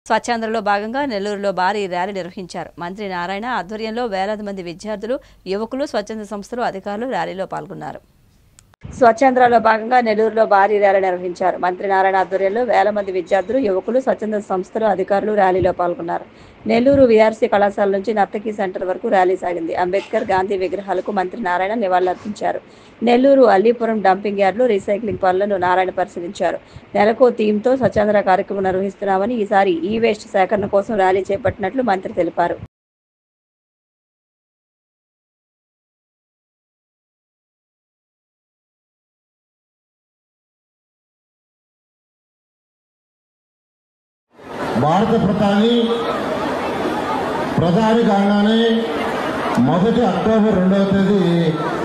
స్వచ్ఛాంధ్రలో భాగంగా నెల్లూరులో భారీ ర్యాలీ నిర్వహించారు. మంత్రి నారాయణ ఆధ్వర్యంలో వేలాది మంది విద్యార్థులు, యువకులు, స్వచ్ఛంద సంస్థలు, అధికారులు ర్యాలీలో పాల్గొన్నారు. స్వచ్ఛాంధ్రలో భాగంగా నెల్లూరులో భారీ ర్యాలీ నిర్వహించారు. మంత్రి నారాయణ ఆధ్వర్యంలో వేల మంది విద్యార్థులు, యువకులు, స్వచ్ఛంద సంస్థలు, అధికారులు ర్యాలీలో పాల్గొన్నారు. నెల్లూరు వీఆర్సీ కళాశాల నుంచి నర్తకీ సెంటర్ వరకు ర్యాలీ సాగింది. అంబేద్కర్, గాంధీ విగ్రహాలకు మంత్రి నారాయణ నివాళులర్పించారు. నెల్లూరు అల్లీపురం డంపింగ్ యార్డులో రీసైక్లింగ్ పనులను నారాయణ పరిశీలించారు. నెలకో థీమ్తో స్వచ్ఛాంధ్ర కార్యక్రమం నిర్వహిస్తున్నామని, ఈసారి ఈ వేస్ట్ సేకరణ కోసం ర్యాలీ చేపట్టినట్లు మంత్రి తెలిపారు. భారత ప్రధాని కాగానే మొదటి అక్టోబర్ 2వ తేదీ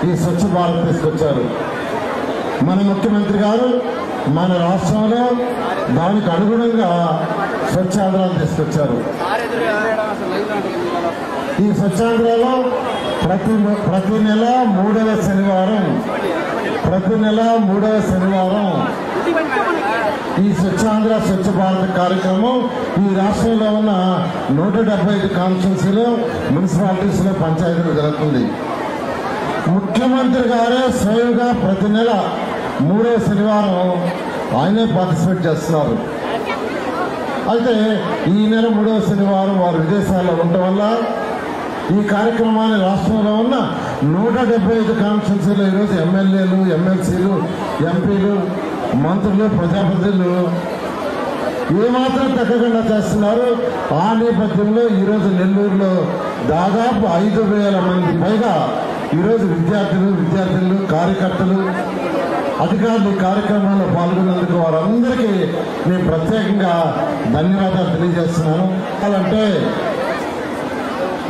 ఈ స్వచ్ఛ భారత్ తీసుకొచ్చారు. మన ముఖ్యమంత్రి గారు మన రాష్ట్రంలో దానికి అనుగుణంగా స్వచ్ఛాంధ్రాలు తీసుకొచ్చారు. ఈ స్వచ్ఛాంధ్రలో ప్రతి నెల మూడవ శనివారం ఈ స్వచ్ఛాంధ్ర స్వచ్ఛ భారత్ కార్యక్రమం ఈ రాష్ట్రంలో ఉన్న 175 కాన్స్టిట్యున్సీలో, మున్సిపాలిటీస్లో, పంచాయతీలు జరుగుతుంది. ముఖ్యమంత్రి గారే స్వయంగా ప్రతి నెల మూడవ శనివారం ఆయనే పార్టిసిపేట్ చేస్తున్నారు. అయితే ఈ నెల మూడవ శనివారం వారు విదేశాల్లో ఉండటం వల్ల ఈ కార్యక్రమాన్ని రాష్ట్రంలో ఉన్న 175 కాన్స్టిట్యున్సీలో ఈరోజు ఎమ్మెల్యేలు, ఎమ్మెల్సీలు, ఎంపీలు, మంత్రులు, ప్రజాప్రతినిధులు ఏమాత్రం తగ్గకుండా చేస్తున్నారు. ఆ నేపథ్యంలో ఈరోజు నెల్లూరులో దాదాపు 5,000 మంది పైగా ఈరోజు విద్యార్థులు, కార్యకర్తలు, అధికారులు ఈ కార్యక్రమాల్లో పాల్గొన్నందుకు వారందరికీ నేను ప్రత్యేకంగా ధన్యవాదాలు తెలియజేస్తున్నాను. అంటే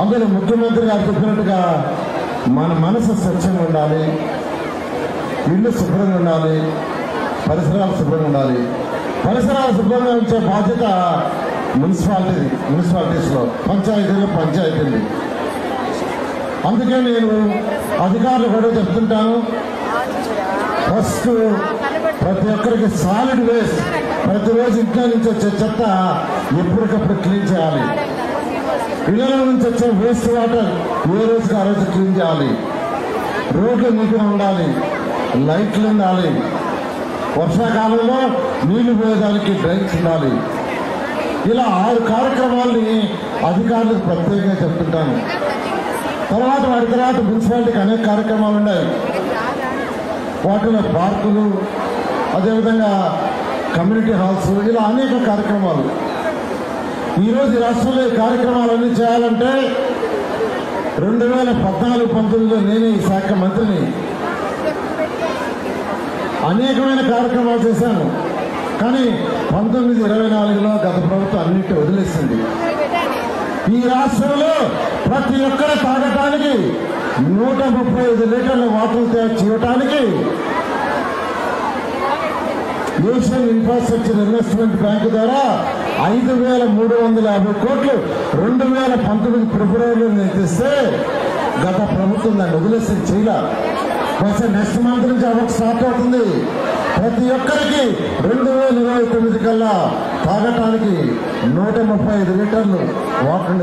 అందులో ముఖ్యమంత్రి గారు చెప్పినట్టుగా మన మనసు స్వచ్ఛంగా ఉండాలి, ఇల్లు శుభ్రంగా ఉండాలి, పరిసరాలు శుభ్రంగా ఉండాలి. పరిసరాలు శుభ్రంగా ఉంచే బాధ్యత మున్సిపాలిటీస్లో, పంచాయతీలు. అందుకే నేను అధికారులు కూడా చెప్తుంటాను, ఫస్ట్ ప్రతి ఒక్కరికి సాలిడ్ వేస్ట్, ప్రతిరోజు ఇంట్లో నుంచి వచ్చే చెత్త ఎప్పటికప్పుడు క్లీన్ చేయాలి. ఇళ్ల నుంచి వచ్చే వేస్ట్ వాటర్ ఏ రోజుకి ఆ రోజు క్లీన్ చేయాలి. రోడ్లు నీట్గా ఉండాలి, లైట్లు ఉండాలి, వర్షాకాలంలో నీళ్లు పోయేదానికి డ్రైన్స్ ఉండాలి. ఇలా 6 కార్యక్రమాలని అధికారులకు ప్రత్యేకంగా చెప్తుంటాను. వాటి తర్వాత మున్సిపాలిటీకి అనేక కార్యక్రమాలు ఉన్నాయి. వాటిలో పార్కులు, అదేవిధంగా కమ్యూనిటీ హాల్స్, ఇలా అనేక కార్యక్రమాలు. ఈరోజు ఈ రాష్ట్రంలో ఈ కార్యక్రమాలన్నీ చేయాలంటే 2014-19లో నేనే ఈ శాఖ మంత్రిని. అనేకమైన కార్యక్రమాలు చేశాను. కానీ 1924లో గత ప్రభుత్వం అన్నింటి వదిలేసింది. ఈ రాష్ట్రంలో ప్రతి ఒక్కరు తాగటానికి 135 లీటర్ల వాటర్ తయారు చేయటానికి నేషనల్ ఇన్ఫ్రాస్ట్రక్చర్ ఇన్వెస్ట్మెంట్ బ్యాంకు ద్వారా 5,350 కోట్లు 2019 ఫిబ్రవరిలో నేను తెస్తే గత ప్రభుత్వం దాన్ని వదిలేసి చేయలే. బహుశా నెక్స్ట్ మంత్ నుంచి అవర్ స్టార్ట్ అవుతుంది. ప్రతి ఒక్కరికి 2029 కల్లా తాగటానికి 135 లీటర్లు వాటర్